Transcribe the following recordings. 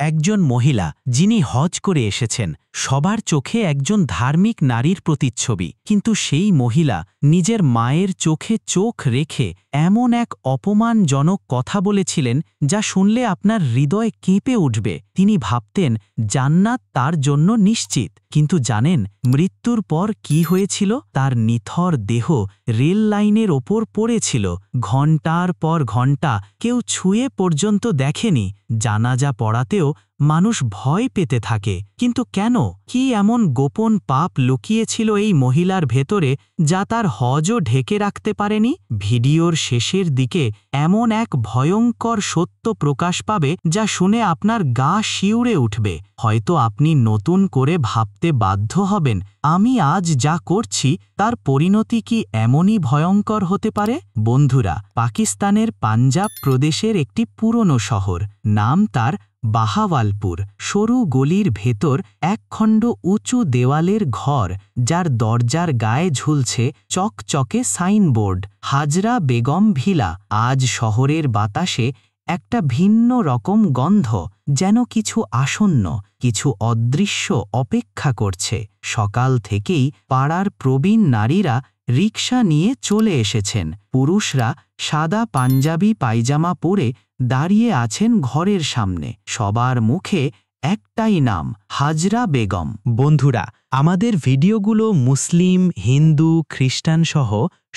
একজন মহিলা যিনি হজ করে এসেছেন, সবার চোখে একজন ধার্মিক নারীর প্রতিচ্ছবি, কিন্তু সেই মহিলা নিজের মায়ের চোখে চোখ রেখে এমন এক অপমানজনক কথা বলেছিলেন যা শুনলে আপনার হৃদয় কেঁপে উঠবে। তিনি ভাবতেন জান্নাত তার জন্য নিশ্চিত, কিন্তু জানেন মৃত্যুর পর কি হয়েছিল? তার নিথর দেহ রেল লাইনের ওপর পড়েছিল। ঘণ্টার পর ঘণ্টা কেউ ছুঁয়ে পর্যন্ত দেখেনি। জানাজা পড়াতেও মানুষ ভয় পেতে থাকে। কিন্তু কেন? কি এমন গোপন পাপ লুকিয়েছিল এই মহিলার ভেতরে যা তার হজও ঢেকে রাখতে পারেনি? ভিডিওর শেষের দিকে এমন এক ভয়ঙ্কর সত্য প্রকাশ পাবে যা শুনে আপনার গা শিউরে উঠবে। হয়তো আপনি নতুন করে ভাবতে বাধ্য হবেন, আমি আজ যা করছি তার পরিণতি কি এমনই ভয়ঙ্কর হতে পারে? বন্ধুরা, পাকিস্তানের পাঞ্জাব প্রদেশের একটি পুরনো শহর, নাম তার বাহাওয়ালপুর। সরু গলির ভেতর একখণ্ড উঁচু দেওয়ালের ঘর, যার দরজার গায়ে ঝুলছে চকচকে সাইনবোর্ড, হাজরা বেগম ভিলা। আজ শহরের বাতাসে একটা ভিন্ন রকম গন্ধ, যেন কিছু আসন্ন, কিছু অদৃশ্য অপেক্ষা করছে। সকাল থেকেই পাড়ার প্রবীণ নারীরা রিকশা নিয়ে চলে এসেছেন। পুরুষরা সাদা পাঞ্জাবি পায়জামা পরে দাঁড়িয়ে আছেন ঘরের সামনে। সবার মুখে একটাই নাম, হাজরা বেগম। বন্ধুরা, আমাদের ভিডিওগুলো মুসলিম, হিন্দু, খ্রিস্টান সহ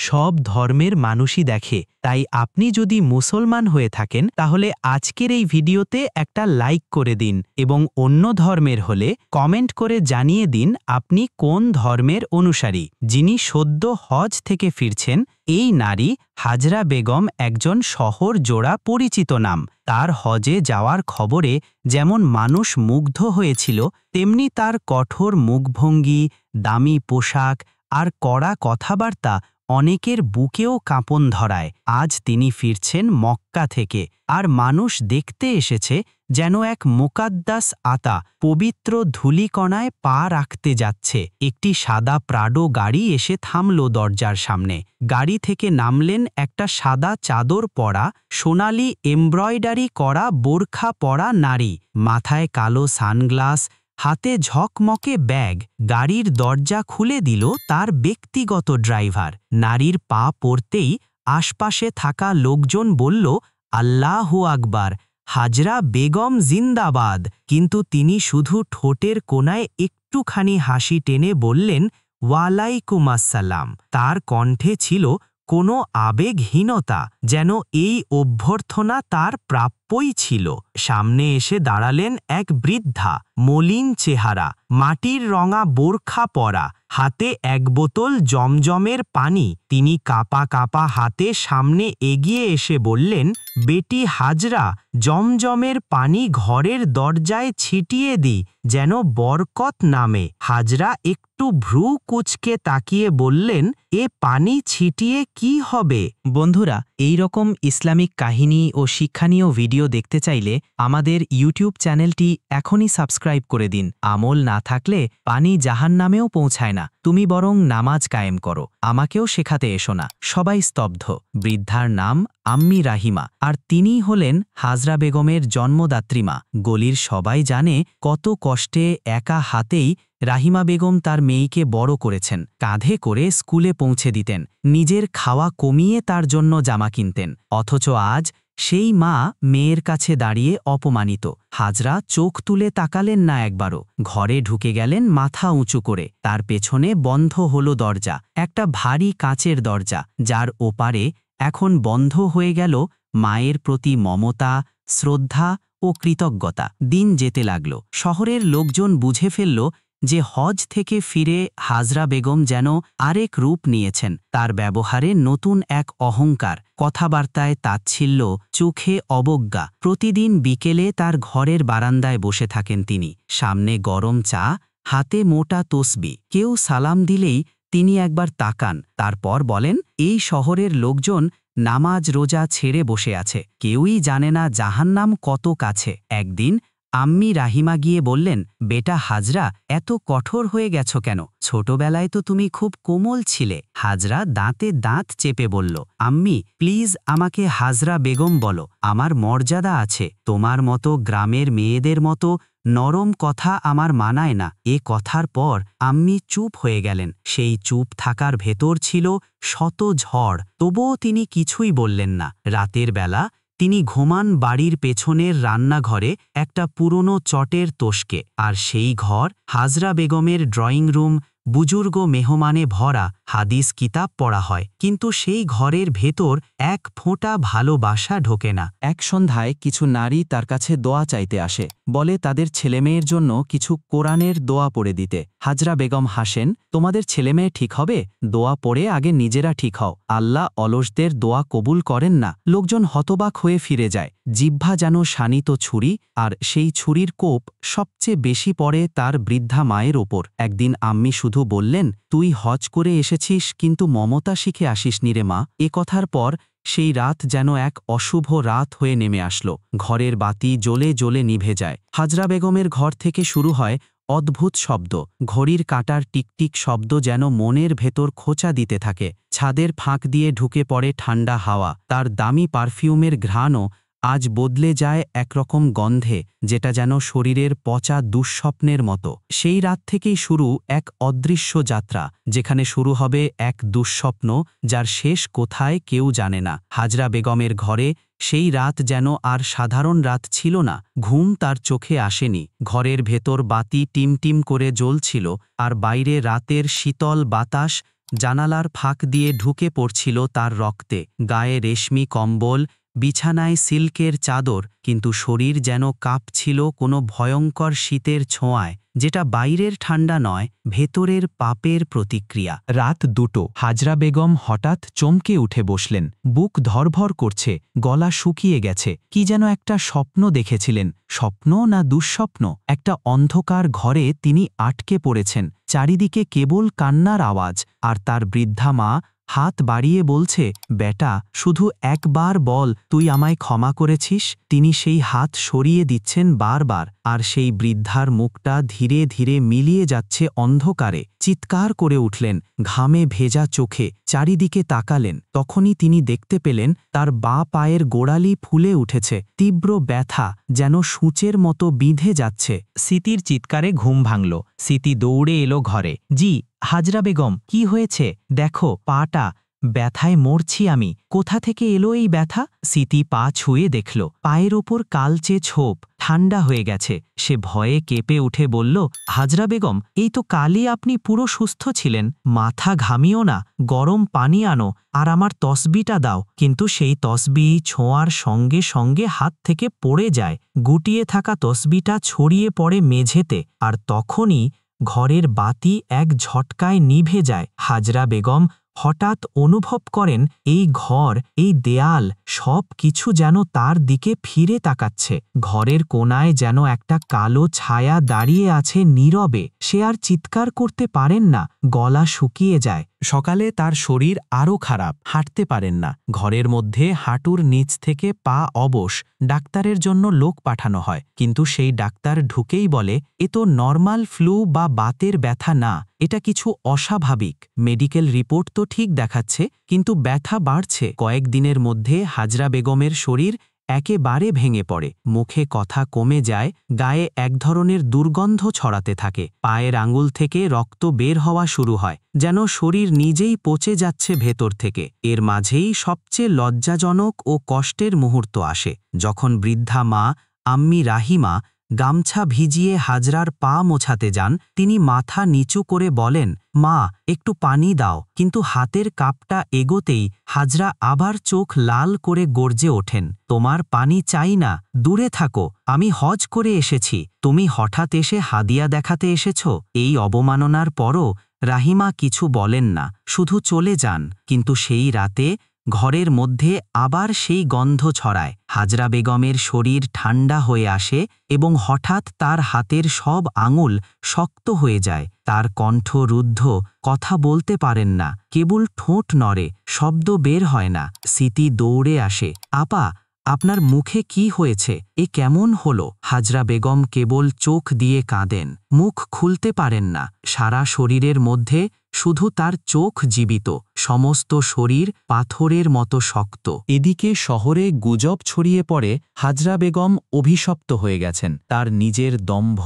সব ধর্মের মানুষই দেখে। তাই আপনি যদি মুসলমান হয়ে থাকেন তাহলে আজকের এই ভিডিওতে একটা লাইক করে দিন, এবং অন্য ধর্মের হলে কমেন্ট করে জানিয়ে দিন আপনি কোন ধর্মের অনুসারী। যিনি সদ্য হজ থেকে ফিরছেন, এই নারী হাজরা বেগম একজন শহর জোড়া পরিচিত নাম। তার হজে যাওয়ার খবরে যেমন মানুষ মুগ্ধ হয়েছিল, তেমনি তার কঠোর মুখভঙ্গি, দামি পোশাক আর কড়া কথাবার্তা অনেকের বুকেও কাঁপন ধরায়। আজ তিনি ফিরছেন মক্কা থেকে, আর মানুষ দেখতে এসেছে যেন এক মুকাদ্দাস আতা পবিত্র ধূলিকণায় পা রাখতে যাচ্ছে। একটি সাদা প্রাডো গাড়ি এসে থামল দরজার সামনে। গাড়ি থেকে নামলেন একটা সাদা চাদর পরা, সোনালি এমব্রয়ডারি করা বোরখা পরা নারী। মাথায় কালো সানগ্লাস, হাতে ঝকমকে ব্যাগ। গাড়ির দরজা খুলে দিল তার ব্যক্তিগত ড্রাইভার। নারীর পা পড়তেই আশপাশে থাকা লোকজন বলল, আল্লাহু আকবার, হাজরা বেগম জিন্দাবাদ। কিন্তু তিনি শুধু ঠোঁটের কোণায় একটুখানি হাসি টেনে বললেন, ওয়ালাইকুম আসসালাম। তার কণ্ঠে ছিল কোনো আবেগহীনতা, যেন এই অভ্যর্থনা তার প্রাপ্যই ছিল। সামনে এসে দাঁড়ালেন এক বৃদ্ধা, মলিন চেহারা, মাটির রঙা বোরখা পরা, হাতে এক বোতল জমজমের পানি। তিনি কাঁপা কাঁপা হাতে সামনে এগিয়ে এসে বললেন, বেটি হাজরা, জমজমের পানি ঘরের দরজায় ছিটিয়ে দি, যেন বরকত নামে। হাজরা একটু ভ্রু কুঁচকে তাকিয়ে বললেন, এ পানি ছিটিয়ে কি হবে? বন্ধুরা, এই রকম ইসলামিক কাহিনী ও শিক্ষণীয় ভিডিও দেখতে চাইলে আমাদের ইউটিউব চ্যানেলটি এখনই সাবস্ক্রাইব করে দিন। আমল না থাকলে পানি জাহান্নামেও পৌঁছায় না। তুমি বরং নামাজ কায়েম করো, আমাকেও শেখাতে এসো না। সবাই স্তব্ধ। বৃদ্ধার নাম আম্মি রাহিমা, আর তিনিই হলেন হাজরা বেগমের জন্মদাত্রী মা। গলির সবাই জানে কত কষ্টে একা হাতেই রাহিমা বেগম তার মেয়েকে বড় করেছেন। কাঁধে করে স্কুলে পৌঁছে দিতেন, নিজের খাওয়া কমিয়ে তার জন্য জামা কিনতেন। অথচ আজ সেই মা মেয়ের কাছে দাঁড়িয়ে অপমানিত। হাজরা চোখ তুলে তাকালেন না একবারও। ঘরে ঢুকে গেলেন মাথা উঁচু করে। তার পেছনে বন্ধ হলো দরজা, একটা ভারী কাঁচের দরজা, যার ওপারে এখন বন্ধ হয়ে গেল মায়ের প্রতি মমতা, শ্রদ্ধা ও কৃতজ্ঞতা। দিন যেতে লাগল। শহরের লোকজন বুঝে ফেলল যে হজ থেকে ফিরে হাজরা বেগম যেন আরেক রূপ নিয়েছেন। তার ব্যবহারে নতুন এক অহংকার, কথাবার্তায় তাচ্ছিল্য, চোখে অবজ্ঞা। প্রতিদিন বিকেলে তার ঘরের বারান্দায় বসে থাকেন তিনি। সামনে গরম চা, হাতে মোটা তসবি। কেউ সালাম দিলেই তিনি একবার তাকান, তারপর বলেন, এই শহরের লোকজন নামাজ রোজা ছেড়ে বসে আছে, কেউই জানে না জাহান্নাম কত কাছে। একদিন আম্মি রাহিমা গিয়ে বললেন, বেটা হাজরা, এত কঠোর হয়ে গেছ কেন? ছোটবেলায় তো তুমি খুব কোমল ছিলে। হাজরা দাঁতে দাঁত চেপে বলল, আম্মি প্লিজ আমাকে হাজরা বেগম বলো, আমার মর্যাদা আছে। তোমার মতো গ্রামের মেয়েদের মতো নরম কথা আমার মানায় না। এ কথার পর আম্মি চুপ হয়ে গেলেন। সেই চুপ থাকার ভেতর ছিল শত ঝড়, তবুও তিনি কিছুই বললেন না। রাতের বেলা তিনি ঘুমান বাড়ির পেছনের রান্নাঘরে, একটা পুরনো চটের তোষকে। আর সেই ঘর হাজরা বেগমের ড্রয়িং রুম, বুজুর্গ মেহমানে ভরা। হাদিস কিতাব পড়া হয়, কিন্তু সেই ঘরের ভেতর এক ফোঁটা ভালোবাসা ঢোকে না। এক সন্ধ্যায় কিছু নারী তার কাছে দোয়া চাইতে আসে, বলে তাদের ছেলেমেয়ের জন্য কিছু কোরআনের দোয়া পড়ে দিতে। হাজরা বেগম হাসেন, তোমাদের ছেলেমেয়ে ঠিক হবে? দোয়া পড়ে আগে নিজেরা ঠিক হও। আল্লাহ অলসদের দোয়া কবুল করেন না। লোকজন হতবাক হয়ে ফিরে যায়। জিহ্বা যেন শানিত ছুরি, আর সেই ছুরির কোপ সবচেয়ে বেশি পড়ে তার বৃদ্ধা মায়ের ওপর। একদিন আম্মি শুধু বললেন, তুই হজ করে এসেছিস কিন্তু মমতা শিখে আসিসনি রে মা। এ কথার পর সেই রাত যেন এক অশুভ রাত হয়ে নেমে আসলো। ঘরের বাতি জ্বলে জ্বলে নিভে যায়। হাজরা বেগমের ঘর থেকে শুরু হয় অদ্ভুত শব্দ। ঘড়ির কাঁটার টিকটিক শব্দ যেন মনের ভেতর খোঁচা দিতে থাকে। ছাদের ফাঁক দিয়ে ঢুকে পড়ে ঠান্ডা হাওয়া। তার দামি পারফিউমের ঘ্রাণও আজ বদলে যায় একরকম গন্ধে, যেটা যেন শরীরের পচা দুঃস্বপ্নের মতো। সেই রাত থেকেই শুরু এক অদৃশ্য যাত্রা, যেখানে শুরু হবে এক দুঃস্বপ্ন যার শেষ কোথায় কেউ জানে না। হাজরা বেগমের ঘরে সেই রাত যেন আর সাধারণ রাত ছিল না। ঘুম তার চোখে আসেনি। ঘরের ভেতর বাতি টিমটিম করে জ্বলছিল, আর বাইরে রাতের শীতল বাতাস জানালার ফাঁক দিয়ে ঢুকে পড়ছিল তার রক্তে। গায়ে রেশমি কম্বল, বিছানায় সিল্কের চাদর, কিন্তু শরীর যেন কাঁপছিল কোনো ভয়ঙ্কর শীতের ছোঁয়ায়, যেটা বাইরের ঠান্ডা নয়, ভেতরের পাপের প্রতিক্রিয়া। রাত 2টো। হাজরা বেগম হঠাৎ চমকে উঠে বসলেন। বুক ধরভর করছে, গলা শুকিয়ে গেছে। কি যেন একটা স্বপ্ন দেখেছিলেন। স্বপ্ন না দুঃস্বপ্ন? একটা অন্ধকার ঘরে তিনি আটকে পড়েছেন। চারিদিকে কেবল কান্নার আওয়াজ, আর তার বৃদ্ধা মা হাত বাড়িয়ে বলছে, বেটা শুধু একবার বল তুই আমায় ক্ষমা করেছিস। তিনি সেই হাত সরিয়ে দিচ্ছেন বারবার, আর সেই বৃদ্ধার মুখটা ধীরে ধীরে মিলিয়ে যাচ্ছে অন্ধকারে। চিৎকার করে উঠলেন, ঘামে ভেজা চোখে চারিদিকে তাকালেন। তখনই তিনি দেখতে পেলেন তার বাঁ পায়ের গোড়ালি ফুলে উঠেছে। তীব্র ব্যথা যেন সূচের মতো বিঁধে যাচ্ছে। স্মৃতির চিৎকারে ঘুম ভাঙল। স্মৃতি দৌড়ে এলো ঘরে। জি হাজরা বেগম, কি হয়েছে? দেখো পাটা, ব্যথায় মরছি আমি। কোথা থেকে এলো এই ব্যথা? স্মৃতি পা ছুঁয়ে দেখল পায়ের ওপর কালচে ছোপ, ঠান্ডা হয়ে গেছে। সে ভয়ে কেঁপে উঠে বলল, হাজরা বেগম, এই তো কালই আপনি পুরো সুস্থ ছিলেন। মাথা ঘামিও না, গরম পানি আনো, আর আমার তসবিটা দাও। কিন্তু সেই তসবি ছোঁয়ার সঙ্গে সঙ্গে হাত থেকে পড়ে যায়। গুটিয়ে থাকা তসবিটা ছড়িয়ে পড়ে মেঝেতে, আর তখনই ঘরের বাতি এক ঝটকায় নিভে যায়। হাজরা বেগম হঠাৎ অনুভব করেন এই ঘর, এই দেয়াল, সব কিছু যেন তার দিকে ফিরে তাকাচ্ছে। ঘরের কোণায় যেন একটা কালো ছায়া দাঁড়িয়ে আছে নীরবে। সে আর চিৎকার করতে পারেন না, গলা শুকিয়ে যায়। সকালে তার শরীর আরও খারাপ, হাঁটতে পারেন না। ঘরের মধ্যে হাঁটুর নিচ থেকে পা অবশ। ডাক্তারের জন্য লোক পাঠানো হয়, কিন্তু সেই ডাক্তার ঢুকেই বলে, এ তো নর্মাল ফ্লু বা বাতের ব্যথা না, এটা কিছু অস্বাভাবিক। মেডিকেল রিপোর্ট তো ঠিক দেখাচ্ছে, কিন্তু ব্যথা বাড়ছে। কয়েকদিনের মধ্যে হাজরা বেগমের শরীর একেবারে ভেঙে পড়ে। মুখে কথা কমে যায়, গায়ে এক ধরনের দুর্গন্ধ ছড়াতে থাকে। পায়ের আঙুল থেকে রক্ত বের হওয়া শুরু হয়, যেন শরীর নিজেই পচে যাচ্ছে ভেতর থেকে। এর মাঝেই সবচেয়ে লজ্জাজনক ও কষ্টের মুহূর্ত আসে, যখন বৃদ্ধা মা আম্মি রাহিমা গামছা ভিজিয়ে হাজরার পা মোছাতে যান। তিনি মাথা নিচু করে বলেন, মা একটু পানি দাও। কিন্তু হাতের কাপটা এগোতেই হাজরা আবার চোখ লাল করে গর্জে ওঠেন, তোমার পানি চাই না, দূরে থাকো, আমি হজ করে এসেছি। তুমি হঠাৎ এসে হাদিয়া দেখাতে এসেছ। এই অবমাননার পরও রাহিমা কিছু বলেন না, শুধু চলে যান। কিন্তু সেই রাতে ঘরের মধ্যে আবার সেই গন্ধ ছড়ায়। হাজরা বেগমের শরীর ঠান্ডা হয়ে আসে এবং হঠাৎ তার হাতের সব আঙুল শক্ত হয়ে যায়। তার কণ্ঠ রুদ্ধ, কথা বলতে পারেন না, কেবল ঠোঁট নড়ে, শব্দ বের হয় না। স্মৃতি দৌড়ে আসে, আপা আপনার মুখে কি হয়েছে? এ কেমন হলো? হাজরা বেগম কেবল চোখ দিয়ে কাঁদেন, মুখ খুলতে পারেন না। সারা শরীরের মধ্যে শুধু তার চোখ জীবিত, সমস্ত শরীর পাথরের মতো শক্ত। এদিকে শহরে গুজব ছড়িয়ে পড়ে হাজরা বেগম অভিশপ্ত হয়ে গেছেন। তার নিজের দম্ভ,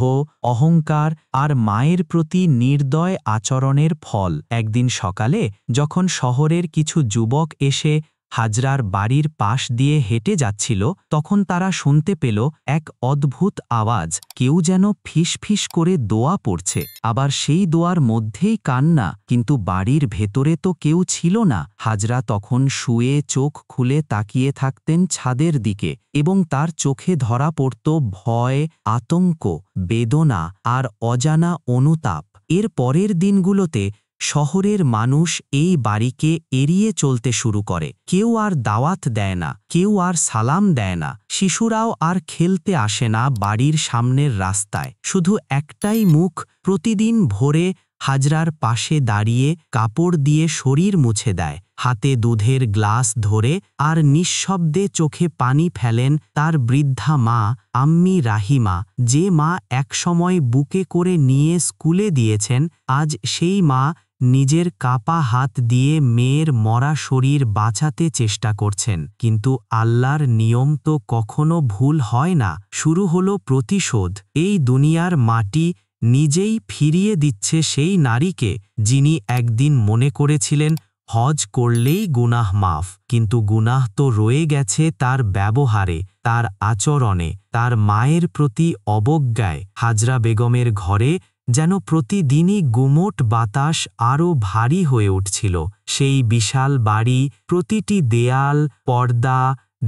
অহংকার আর মায়ের প্রতি নির্দয় আচরণের ফল। একদিন সকালে যখন শহরের কিছু যুবক এসে হাজরার বাড়ির পাশ দিয়ে হেঁটে যাচ্ছিল, তখন তারা শুনতে পেল এক অদ্ভুত আওয়াজ। কেউ যেন ফিসফিস করে দোয়া পড়ছে, আবার সেই দোয়ার মধ্যেই কান্না। কিন্তু বাড়ির ভেতরে তো কেউ ছিল না। হাজরা তখন শুয়ে চোখ খুলে তাকিয়ে থাকতেন ছাদের দিকে, এবং তার চোখে ধরা পড়ত ভয়, আতঙ্ক, বেদনা আর অজানা অনুতাপ। এর পরের দিনগুলোতে শহরের মানুষ এই বাড়িকে এড়িয়ে চলতে শুরু করে। কেউ আর দাওয়াত দেয় না, কেউ আর সালাম দেয় না, শিশুরাও আর খেলতে আসে না বাড়ির সামনের রাস্তায়। শুধু একটাই মুখ প্রতিদিন ভোরে হাজরার পাশে দাঁড়িয়ে কাপড় দিয়ে শরীর মুছে দেয়, হাতে দুধের গ্লাস ধরে, আর নিঃশব্দে চোখে পানি ফেলেন তার বৃদ্ধা মা আম্মি রাহিমা। যে মা একসময় বুকে করে নিয়ে স্কুলে দিয়েছেন, আজ সেই মা নিজের কাপা হাত দিয়ে মেয়ের মরা শরীর বাঁচাতে চেষ্টা করছেন। কিন্তু আল্লাহর নিয়ম তো কখনো ভুল হয় না। শুরু হলো প্রতিশোধ। এই দুনিয়ার মাটি নিজেই ফিরিয়ে দিচ্ছে সেই নারীকে যিনি একদিন মনে করেছিলেন হজ করলেই গুনাহ মাফ। কিন্তু গুনাহ তো রয়ে গেছে তার ব্যবহারে, তার আচরণে, তার মায়ের প্রতি অবজ্ঞায়। হাজরা বেগমের ঘরে যেন প্রতিদিনই গুমোট বাতাস আরও ভারী হয়ে উঠছিল। সেই বিশাল বাড়ি, প্রতিটি দেয়াল, পর্দা,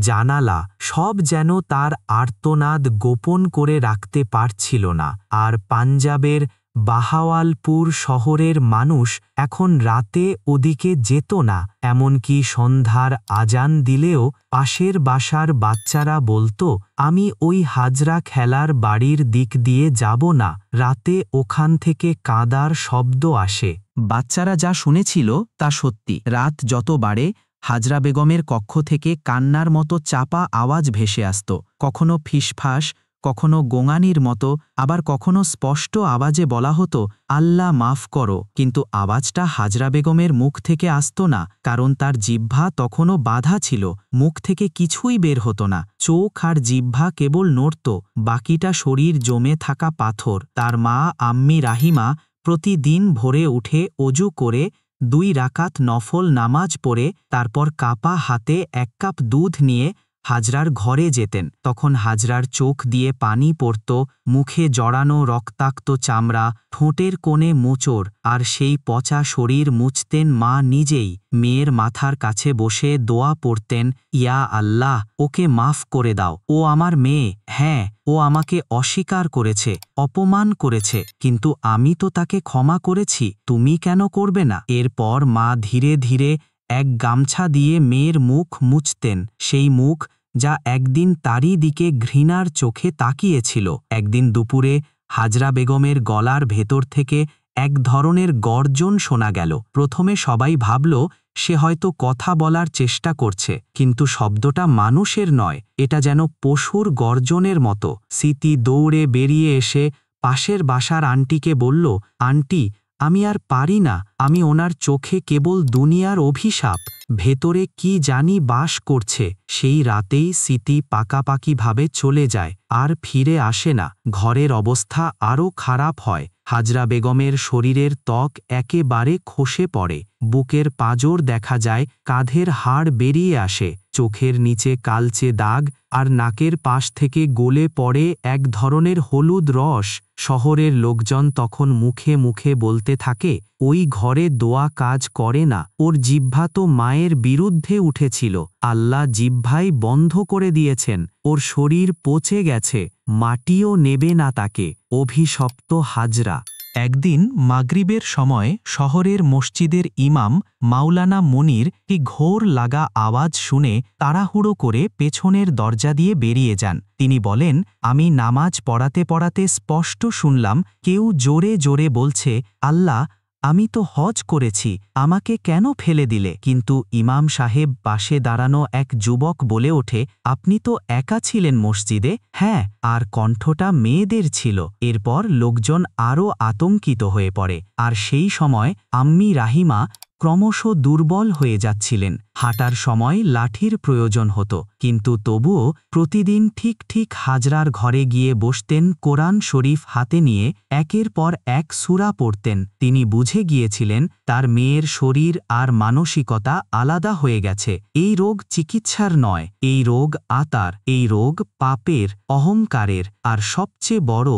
জানালা সব যেন তার আর্তনাদ গোপন করে রাখতে পারছিল না। আর পাঞ্জাবের বাহাওয়ালপুর শহরের মানুষ এখন রাতে ওদিকে যেত না। এমনকি সন্ধ্যার আজান দিলেও পাশের বাসার বাচ্চারা বলতো, আমি ওই হাজরা খেলার বাড়ির দিক দিয়ে যাব না, রাতে ওখান থেকে কাঁদার শব্দ আসে। বাচ্চারা যা শুনেছিল তা সত্যি। রাত যত বাড়ে, হাজরা বেগমের কক্ষ থেকে কান্নার মতো চাপা আওয়াজ ভেসে আসত। কখনো ফিসফাস, কখনো গোঙানির মতো, আবার কখনো স্পষ্ট আওয়াজে বলা হতো, আল্লাহ মাফ করো। কিন্তু আওয়াজটা হাজরা বেগমের মুখ থেকে আসত না, কারণ তার জিহ্বা তখনও বাঁধা ছিল। মুখ থেকে কিছুই বের হতো না। চোখ আর জিহ্বা কেবল নড়ত, বাকিটা শরীর জমে থাকা পাথর। তার মা আম্মি রাহিমা প্রতিদিন ভোরে উঠে অজু করে 2 রাকাত নফল নামাজ পড়ে তারপর কাপা হাতে 1 কাপ দুধ নিয়ে হাজরার ঘরে যেতেন। তখন হাজরার চোখ দিয়ে পানি পড়ত, মুখে জড়ানো রক্তাক্ত চামড়া, ঠোঁটের কোণে মোচড়, আর সেই পচা শরীর মুছতেন মা নিজেই। মেয়ের মাথার কাছে বসে দোয়া পড়তেন, ইয়া আল্লাহ, ওকে মাফ করে দাও। ও আমার মেয়ে, হ্যাঁ, ও আমাকে অস্বীকার করেছে, অপমান করেছে, কিন্তু আমি তো তাকে ক্ষমা করেছি, তুমি কেন করবে না? এরপর মা ধীরে ধীরে এক গামছা দিয়ে মেয়ের মুখ মুছতেন, সেই মুখ যা একদিন তারই দিকে ঘৃণার চোখে তাকিয়েছিল। একদিন দুপুরে হাজরা বেগমের গলার ভেতর থেকে এক ধরনের গর্জন শোনা গেল। প্রথমে সবাই ভাবল সে হয়তো কথা বলার চেষ্টা করছে, কিন্তু শব্দটা মানুষের নয়, এটা যেন পশুর গর্জনের মতো। সিতি দৌড়ে বেরিয়ে এসে পাশের বাসার আন্টিকে বলল, আন্টি, আমি আর পারি না, আমি ওনার চোখে কেবল দুনিয়ার অভিশাপ, ভেতরে কি জানি বাস করছে। সেই রাতেই সিতি পাকাপাকিভাবে চলে যায়, আর ফিরে আসে না। ঘরের অবস্থা আরও খারাপ হয়। হাজরা বেগমের শরীরের ত্বক একেবারে খসে পড়ে, বুকের পাঁজর দেখা যায়, কাঁধের হাড় বেরিয়ে আসে, চোখের নিচে কালচে দাগ, আর নাকের পাশ থেকে গলে পড়ে এক ধরনের হলুদ রস। শহরের লোকজন তখন মুখে মুখে বলতে থাকে, ওই ঘরে দোয়া কাজ করে না, ওর জিহ্বা তো মায়ের বিরুদ্ধে উঠেছিল, আল্লাহ জিহ্বাই বন্ধ করে দিয়েছেন, ওর শরীর পচে গেছে, মাটিও নেবে না তাকে। অভিশপ্ত হাজরা। একদিন মাগরিবের সময় শহরের মসজিদের ইমাম মাওলানা মনির কি ঘোর লাগা আওয়াজ শুনে তাড়াহুড়ো করে পেছনের দরজা দিয়ে বেরিয়ে যান। তিনি বলেন, আমি নামাজ পড়াতে পড়াতে স্পষ্ট শুনলাম কেউ জোরে জোরে বলছে, আল্লাহ, আমি তো হজ করেছি, আমাকে কেন ফেলে দিলে? কিন্তু ইমাম সাহেব পাশে দাঁড়ানো এক যুবক বলে ওঠে, আপনি তো একা ছিলেন মসজিদে। হ্যাঁ, আর কণ্ঠটা মেয়েদের ছিল। এরপর লোকজন আরও আতঙ্কিত হয়ে পড়ে। আর সেই সময় আম্মি রাহিমা ক্রমশ দুর্বল হয়ে যাচ্ছিলেন। হাঁটার সময় লাঠির প্রয়োজন হতো, কিন্তু তবুও প্রতিদিন ঠিক ঠিক হাজরার ঘরে গিয়ে বসতেন, কোরআন শরীফ হাতে নিয়ে একের পর এক সূরা পড়তেন। তিনি বুঝে গিয়েছিলেন তার মেয়ের শরীর আর মানসিকতা আলাদা হয়ে গেছে। এই রোগ চিকিৎসার নয়, এই রোগ আতার, এই রোগ পাপের, অহংকারের, আর সবচেয়ে বড়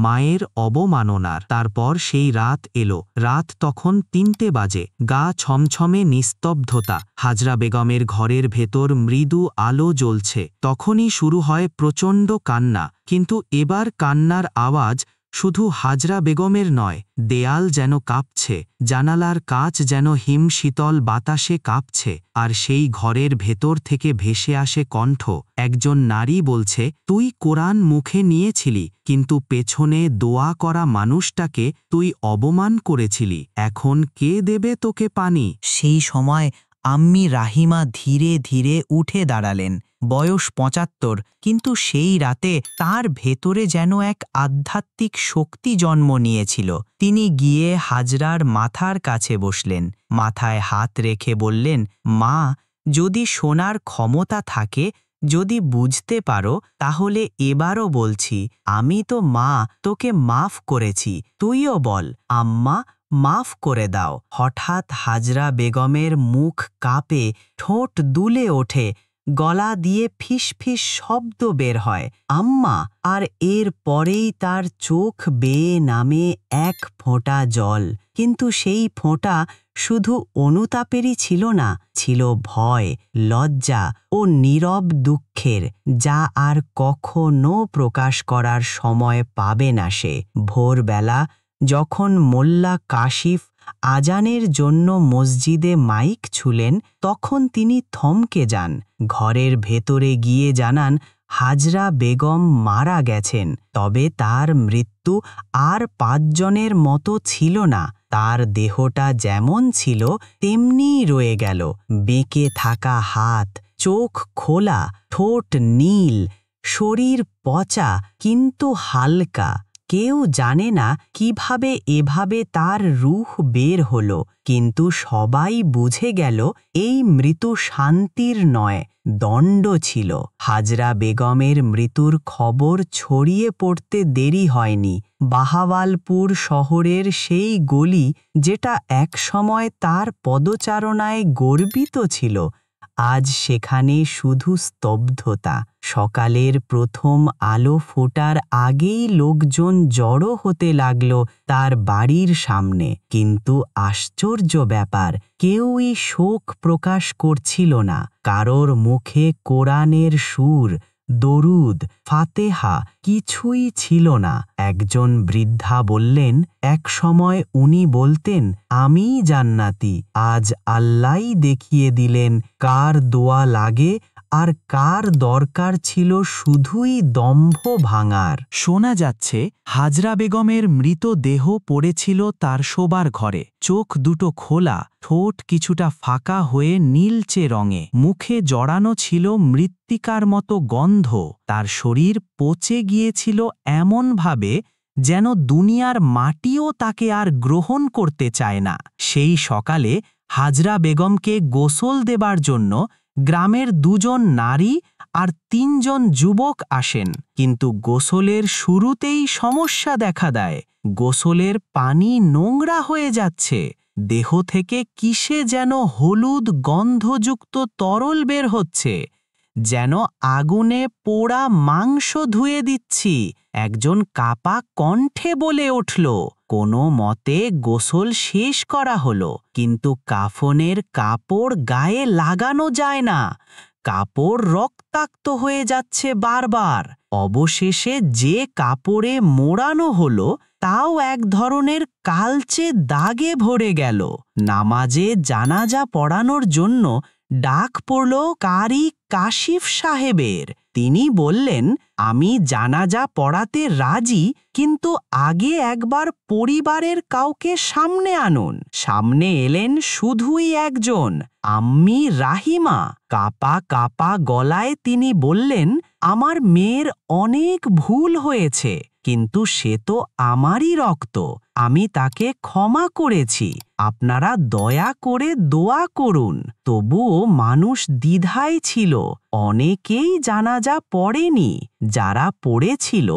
মায়ের অবমাননার। তারপর সেই রাত এলো। রাত তখন ৩টে বাজে। গা ছমছমে নিস্তব্ধতা। হাজরা বেগমের ঘরের ভেতর মৃদু আলো জ্বলছে। তখনই শুরু হয় প্রচণ্ড কান্না। কিন্তু এবার কান্নার আওয়াজ শুধু হাজরা বেগমের নয়, দেয়াল যেন কাঁপছে, জানালার কাচ যেন হিমশীতল বাতাসে কাঁপছে। আর সেই ঘরের ভেতর থেকে ভেসে আসে কণ্ঠ। একজন নারী বলছে, তুই কোরআন মুখে নিয়েছিলি, কিন্তু পেছনে দোয়া করা মানুষটাকে তুই অবমান করেছিলি। এখন কে দেবে তোকে পানি? সেই সময় আম্মি রাহিমা ধীরে ধীরে উঠে দাঁড়ালেন। বয়স ৭৫, কিন্তু সেই রাতে তার ভেতরে যেন এক আধ্যাত্মিক শক্তি জন্ম নিয়েছিল। তিনি গিয়ে হাজরার মাথার কাছে বসলেন, মাথায় হাত রেখে বললেন, মা, যদি শোনার ক্ষমতা থাকে, যদি বুঝতে পারো, তাহলে এবারও বলছি, আমি তো মা, তোকে মাফ করেছি, তুইও বল, আম্মা মাফ করে দাও। হঠাৎ হাজরা বেগমের মুখ কাঁপে, ঠোঁট দুলে ওঠে, গলা দিয়ে ফিস ফিস শব্দ বের হয়, আম্মা। আর এর পরেই তার চোখ বেয়ে নামে এক ফোঁটা জল। কিন্তু সেই ফোঁটা শুধু অনুতাপেরই ছিল না, ছিল ভয়, লজ্জা ও নীরব দুঃখের, যা আর কখনো প্রকাশ করার সময় পাবে না সে। ভোরবেলা যখন মোল্লা কাশিফ আজানের জন্য মসজিদে মাইক ছুলেন, তখন তিনি থমকে যান। ঘরের ভেতরে গিয়ে জানান হাজরা বেগম মারা গেছেন। তবে তার মৃত্যু আর ৫ জনের মতো ছিল না। তার দেহটা যেমন ছিল তেমনিই রয়ে গেল। বেঁকে থাকা হাত, চোখ খোলা, ঠোঁট নীল, শরীর পচা কিন্তু হালকা। কেউ জানে না কিভাবে এভাবে তার রূহ বের হলো, কিন্তু সবাই বুঝে গেল এই মৃত্যু শান্তির নয়, দণ্ড ছিল। হাজরা বেগমের মৃত্যুর খবর ছড়িয়ে পড়তে দেরি হয়নি। বাহাওয়ালপুর শহরের সেই গলি, যেটা একসময় তার পদচারণায় গর্বিত ছিল, আজ সেখানে শুধু স্তব্ধতা। সকালের প্রথম আলো ফোটার আগেই লোকজন জড়ো হতে লাগল তার বাড়ির সামনে। কিন্তু আশ্চর্য ব্যাপার, কেউই শোক প্রকাশ করছিল না। কারোর মুখে কোরআনের সুর, দরুদ, ফাতেহা কিছুই ছিল না। একজন বৃদ্ধা বললেন, এক সময় উনি বলতেন, আমিই জান্নাতি। আজ আল্লাহই দেখিয়ে দিলেন কার দোয়া লাগে আর কার দরকার ছিল শুধুই দম্ভ ভাঙার। শোনা যাচ্ছে হাজরা বেগমের মৃতদেহ পড়েছিল তার শোবার ঘরে। চোখ দুটো খোলা, ঠোঁট কিছুটা ফাঁকা হয়ে নীলচে রঙে, মুখে জড়ানো ছিল মৃত্তিকার মতো গন্ধ। তার শরীর পচে গিয়েছিল এমনভাবে যেন দুনিয়ার মাটিও তাকে আর গ্রহণ করতে চায় না। সেই সকালে হাজরা বেগমকে গোসল দেবার জন্য গ্রামের ২ জন নারী আর ৩ জন যুবক আসেন। কিন্তু গোসলের শুরুতেই সমস্যা দেখা দেয়। গোসলের পানি নোংরা হয়ে যাচ্ছে। দেহ থেকে কিসে যেন হলুদ গন্ধযুক্ত তরল বের হচ্ছে, যেন আগুনে পোড়া মাংস ধুয়ে দিচ্ছি। একজন কাপা কণ্ঠে বলে উঠল, কোনো মতে গোসল শেষ করা হলো, কিন্তু কাফনের কাপড় গায়ে লাগানো যায় না। কাপড় রক্তাক্ত হয়ে যাচ্ছে বারবার। অবশেষে যে কাপড়ে মোড়ানো হলো তাও এক ধরনের কালচে দাগে ভরে গেল। নামাজে জানাজা পড়ানোর জন্য ডাক পড়ল কারি কাশিফ সাহেবের। তিনি বললেন, আমি জানাজা পড়াতে রাজি, কিন্তু আগে একবার পরিবারের কাউকে সামনে আনুন। সামনে এলেন শুধুই একজন, আম্মি রাহিমা। কাপা কাপা গলায় তিনি বললেন, আমার মেয়ের অনেক ভুল হয়েছে, কিন্তু সে তো আমারই রক্ত। আমি তাকে ক্ষমা করেছি, আপনারা দয়া করে দোয়া করুন। তবুও মানুষ দ্বিধায় ছিল, অনেকেই জানাজা পড়েনি। যারা পড়েছিল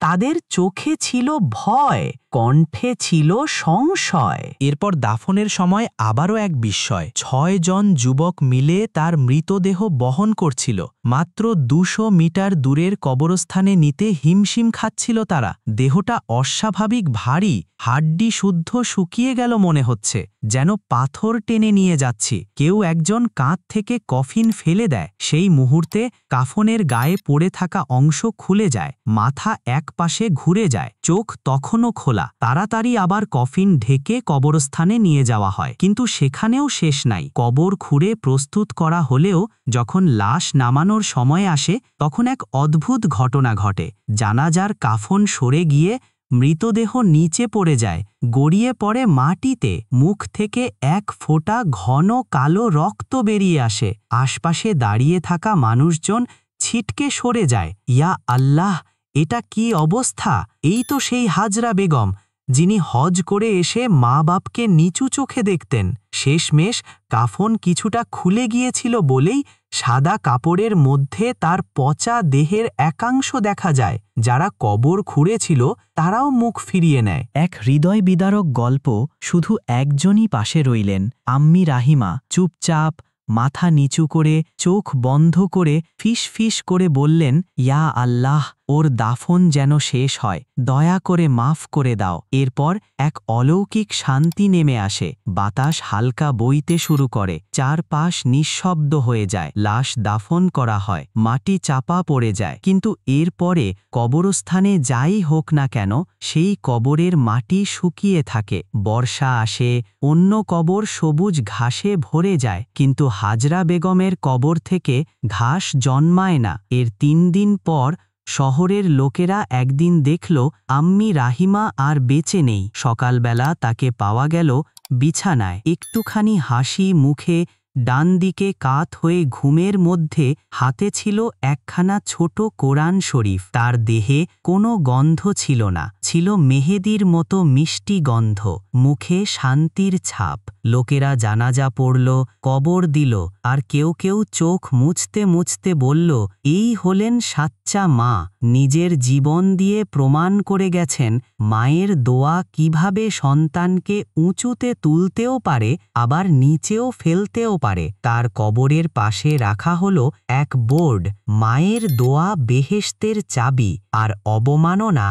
তাদের চোখে ছিল ভয়, কণ্ঠে ছিল সংশয়। এরপর দাফনের সময় আবারও এক বিস্ময়। 6 জন যুবক মিলে তার মৃতদেহ বহন করছিল। মাত্র 200 মিটার দূরের কবরস্থানে নিতে হিমশিম খাচ্ছিল তারা। দেহটা অস্বাভাবিক ভারী, হাড্ডি শুদ্ধ শুকিয়ে গেল মনে হচ্ছে, যেন পাথর টেনে নিয়ে যাচ্ছি। কেউ একজন কাঁধ থেকে কফিন ফেলে দেয়। সেই মুহূর্তে কাফনের গায়ে পড়ে থাকা অংশ খুলে যায়, মাথা এক পাশে ঘুরে যায়, চোখ তখনও খোলা। তাড়াতাড়ি আবার কফিন ঢেকে কবরস্থানে নিয়ে যাওয়া হয়, কিন্তু সেখানেও শেষ নাই। কবর খুঁড়ে প্রস্তুত করা হলেও যখন লাশ নামানোর সময় আসে, তখন এক অদ্ভুত ঘটনা ঘটে। জানাজার কাফন সরে গিয়ে মৃতদেহ নিচে পড়ে যায়, গড়িয়ে পড়ে মাটিতে। মুখ থেকে এক ফোঁটা ঘন কালো রক্ত বেরিয়ে আসে। আশপাশে দাঁড়িয়ে থাকা মানুষজন ছিটকে সরে যায়। ইয়া আল্লাহ, এটা কি অবস্থা! এই তো সেই হাজরা বেগম, যিনি হজ করে এসে মা বাপকে নিচু চোখে দেখতেন। শেষমেশ কাফন কিছুটা খুলে গিয়েছিল বলেই সাদা কাপড়ের মধ্যে তার পচা দেহের একাংশ দেখা যায়। যারা কবর খুঁড়েছিল তারাও মুখ ফিরিয়ে নেয়। এক হৃদয় বিদারক গল্প। শুধু একজনই পাশে রইলেন, আম্মি রাহিমা। চুপচাপ, মাথা নিচু করে, চোখ বন্ধ করে ফিস ফিস করে বললেন, ইয়া আল্লাহ, ওর দাফন যেন শেষ হয়, দয়া করে মাফ করে দাও। এরপর এক অলৌকিক শান্তি নেমে আসে। বাতাস হালকা বইতে শুরু করে, চারপাশ নিঃশব্দ হয়ে যায়। লাশ দাফন করা হয়, মাটি চাপা পড়ে যায়। কিন্তু এরপরে কবরস্থানে যাই হোক না কেন, সেই কবরের মাটি শুকিয়ে থাকে। বর্ষা আসে, অন্য কবর সবুজ ঘাসে ভরে যায়, কিন্তু হাজরা বেগমের কবর থেকে ঘাস জন্মায় না। এর 3 দিন পর শহরের লোকেরা একদিন দেখল আম্মি রাহিমা আর বেঁচে নেই। সকালবেলা তাকে পাওয়া গেল বিছানায়, একটুখানি হাসি মুখে, ডান দিকে কাত হয়ে ঘুমের মধ্যে। হাতে ছিল একখানা ছোট কোরআন শরীফ। তার দেহে কোনো গন্ধ ছিল না, ছিল মেহেদির মতো মিষ্টি গন্ধ, মুখে শান্তির ছাপ। লোকেরা জানাজা পড়ল, কবর দিল, আর কেউ কেউ চোখ মুছতে মুছতে বলল, এই হলেন সাচ্চা মা। নিজের জীবন দিয়ে প্রমাণ করে গেছেন মায়ের দোয়া কিভাবে সন্তানকে উঁচুতে তুলতেও পারে, আবার নিচেও ফেলতেও পারে। তার কবরের পাশে রাখা হলো এক বোর্ড, মায়ের দোয়া বেহেশতের চাবি, আর অবমাননা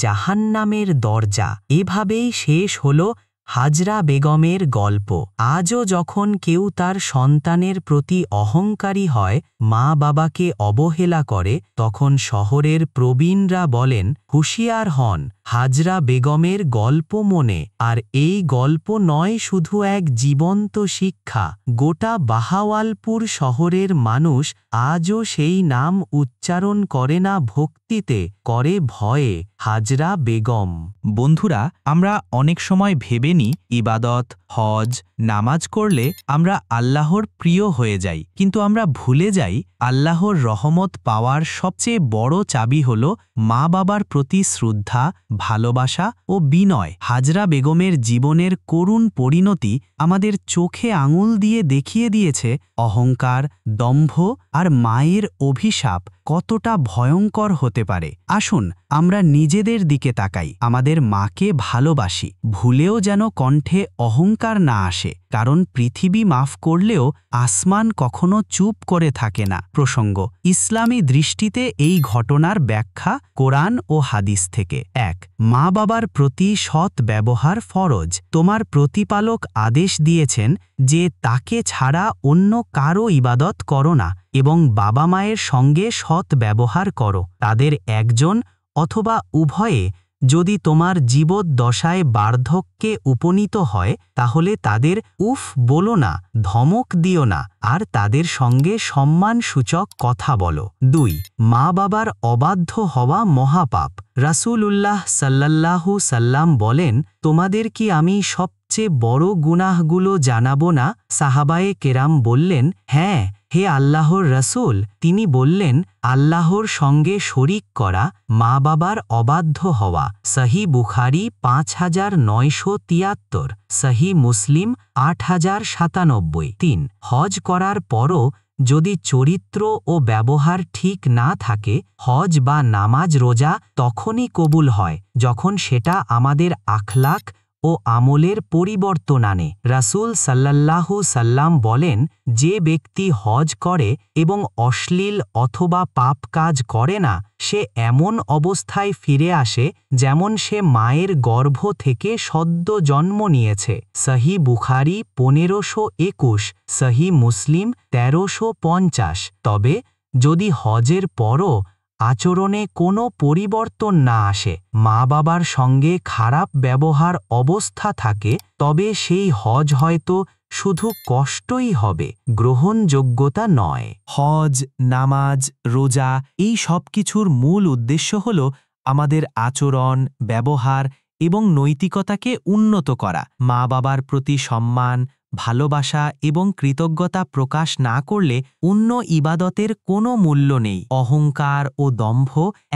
জাহান্নামের দরজা। এভাবেই শেষ হলো হাজরা বেগমের গল্প। আজও যখন কেউ তার সন্তানের প্রতি অহংকারী হয়, মা বাবাকে অবহেলা করে, তখন শহরের প্রবীণরা বলেন, হুঁশিয়ার হন, হাজরা বেগমের গল্প মনে। আর এই গল্প নয় শুধু এক জীবন্ত শিক্ষা, গোটা বাহাওয়ালপুর শহরের মানুষ আজও সেই নাম উচ্চারণ করে না ভক্তিতে, করে ভয়ে। হাজরা বেগম। বন্ধুরা, আমরা অনেক সময় ভেবে নিই ইবাদত, হজ, নামাজ করলে আমরা আল্লাহর প্রিয় হয়ে যাই, কিন্তু আমরা ভুলে যাই আল্লাহর রহমত পাওয়ার সবচেয়ে বড় চাবি হল মা বাবার প্রতি শ্রদ্ধা, ভালোবাসা ও বিনয়। হাজরা বেগমের জীবনের করুণ পরিণতি আমাদের চোখে আঙুল দিয়ে দেখিয়ে দিয়েছে অহংকার, দম্ভ আর মায়ের অভিশাপ কতটা ভয়ঙ্কর হতে পারে। আসুন আমরা নিজেদের দিকে তাকাই, আমাদের মাকে ভালোবাসি, ভুলেও যেন কণ্ঠে অহংকার না আসে, কারণ পৃথিবী মাফ করলেও আসমান কখনো চুপ করে থাকে না। প্রসঙ্গ, ইসলামী দৃষ্টিতে এই ঘটনার ব্যাখ্যা কোরআন ও হাদিস থেকে। 1. মা বাবার প্রতি সৎ ব্যবহার ফরজ। তোমার প্রতিপালক আদেশ দিয়েছেন যে তাকে ছাড়া অন্য কারো ইবাদত করো না এবং বাবা মায়ের সঙ্গে সৎ ব্যবহার করো। তাদের একজন অথবা উভয়ে যদি তোমার জীবদ্দশায় বার্ধক্যে উপনীত হয় তাহলে তাদের উফ বলো না, ধমক দিও না, আর তাদের সঙ্গে সম্মানসূচক কথা বলো। 2 মা বাবার অবাধ্য হওয়া মহাপাপ। রাসূলুল্লাহ সাল্লাল্লাহু সাল্লাম বলেন, তোমাদের কি আমি সবচেয়ে বড় গুনাহগুলো জানাবো না? সাহাবায়ে কেরাম বললেন, হ্যাঁ হে আল্লাহর রাসূল। তিনি বললেন, আল্লাহর সঙ্গে শরিক করা, মা বাবার অবাধ্য হওয়া। সহিহ বুখারী 5973, সহিহ মুসলিম 8097। 3 হজ করার পরও যদি চরিত্র ও ব্যবহার ঠিক না থাকে, হজ বা নামাজ রোজা তখনই কবুল হয় যখন সেটা আমাদের আখলাক ও আমলের পরিবর্তন আনে। রাসূল সাল্লাল্লাহু সাল্লাম বলেন, যে ব্যক্তি হজ করে এবং অশ্লীল অথবা পাপ কাজ করে না, সে এমন অবস্থায় ফিরে আসে যেমন সে মায়ের গর্ভ থেকে সদ্য জন্ম নিয়েছে। সহিহ বুখারী 1521, সহিহ মুসলিম 1350। তবে যদি হজের পরও আচরণে কোনো পরিবর্তন না আসে, মা বাবার সঙ্গে খারাপ ব্যবহার অবস্থা থাকে, তবে সেই হজ হয়তো শুধু কষ্টই হবে, গ্রহণযোগ্যতা নয়। হজ, নামাজ, রোজা এই সব কিছুর মূল উদ্দেশ্য হল আমাদের আচরণ, ব্যবহার এবং নৈতিকতাকে উন্নত করা। মা বাবার প্রতি সম্মান, ভালোবাসা এবং কৃতজ্ঞতা প্রকাশ না করলে অন্য ইবাদতের কোনো মূল্য নেই। অহংকার ও দম্ভ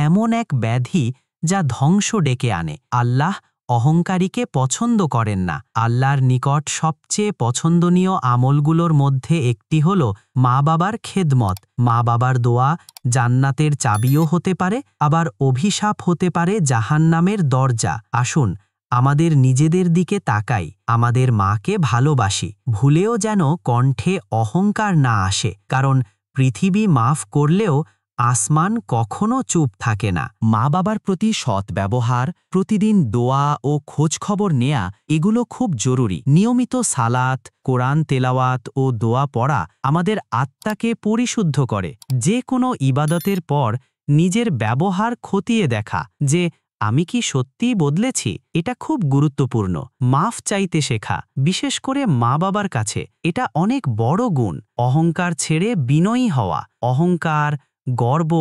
এমন এক ব্যাধি যা ধ্বংস ডেকে আনে। আল্লাহ অহংকারীকে পছন্দ করেন না। আল্লাহর নিকট সবচেয়ে পছন্দনীয় আমলগুলোর মধ্যে একটি হল মা বাবার খেদমত। মা বাবার দোয়া জান্নাতের চাবিও হতে পারে, আবার অভিশাপ হতে পারে জাহান্নামের দরজা। আসুন আমাদের নিজেদের দিকে তাকাই, আমাদের মাকে ভালোবাসি, ভুলেও যেন কণ্ঠে অহংকার না আসে, কারণ পৃথিবী মাফ করলেও আসমান কখনো চুপ থাকে না। মা বাবার প্রতি সৎ ব্যবহার, প্রতিদিন দোয়া ও খোঁজখবর নেয়া এগুলো খুব জরুরি। নিয়মিত সালাত, কোরআন তেলাওয়াত ও দোয়া পড়া আমাদের আত্মাকে পরিশুদ্ধ করে। যে কোনো ইবাদতের পর নিজের ব্যবহার খতিয়ে দেখা যে আমি কি সত্যিই বদলেছি, এটা খুব গুরুত্বপূর্ণ। মাফ চাইতে শেখা, বিশেষ করে মা বাবার কাছে, এটা অনেক বড় গুণ। অহংকার ছেড়ে বিনয়ী হওয়া, অহংকার, গর্ব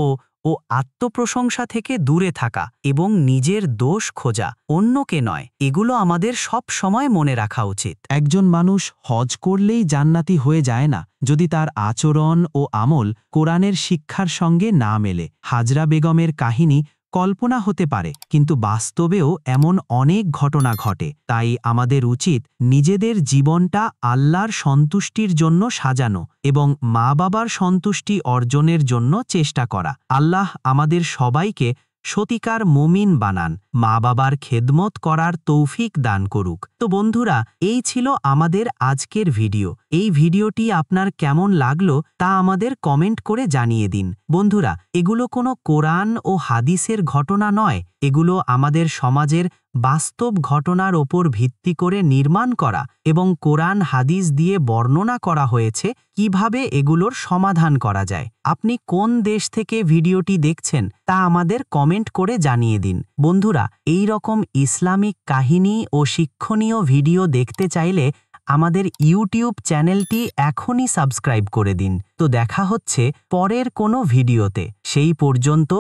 ও আত্মপ্রশংসা থেকে দূরে থাকা এবং নিজের দোষ খোঁজা, অন্যকে নয়, এগুলো আমাদের সব সময় মনে রাখা উচিত। একজন মানুষ হজ করলেই জান্নাতি হয়ে যায় না যদি তার আচরণ ও আমল কোরআনের শিক্ষার সঙ্গে না মেলে। হাজরা বেগমের কাহিনী কল্পনা হতে পারে, কিন্তু বাস্তবেও এমন অনেক ঘটনা ঘটে। তাই আমাদের উচিত নিজেদের জীবনটা আল্লাহর সন্তুষ্টির জন্য সাজানো এবং মা বাবার সন্তুষ্টি অর্জনের জন্য চেষ্টা করা। আল্লাহ আমাদের সবাইকে সত্যিকার মুমিন বানান, মা বাবার খেদমত করার তৌফিক দান করুক। তো বন্ধুরা, এই ছিল আমাদের আজকের ভিডিও। এই ভিডিওটি আপনার কেমন লাগলো তা আমাদের কমেন্ট করে জানিয়ে দিন। বন্ধুরা, এগুলো কোনো কোরআন ও হাদিসের ঘটনা নয়, এগুলো আমাদের সমাজের বাস্তব ঘটনার ওপর ভিত্তি করে নির্মাণ করা এবং কোরআন হাদিস দিয়ে বর্ণনা করা হয়েছে কিভাবে এগুলোর সমাধান করা যায়। আপনি কোন দেশ থেকে ভিডিওটি দেখছেন তা আমাদের কমেন্ট করে জানিয়ে দিন। বন্ধুরা, এই রকম ইসলামিক কাহিনী ও শিক্ষণীয় ভিডিও দেখতে চাইলে আমাদের ইউটিউব চ্যানেলটি এখনই সাবস্ক্রাইব করে দিন। তো দেখা হচ্ছে পরের কোনো ভিডিওতে। সেই পর্যন্ত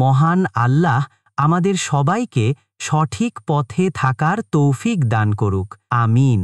মহান আল্লাহ আমাদের সবাইকে সঠিক পথে থাকার তৌফিক দান করুক। আমিন।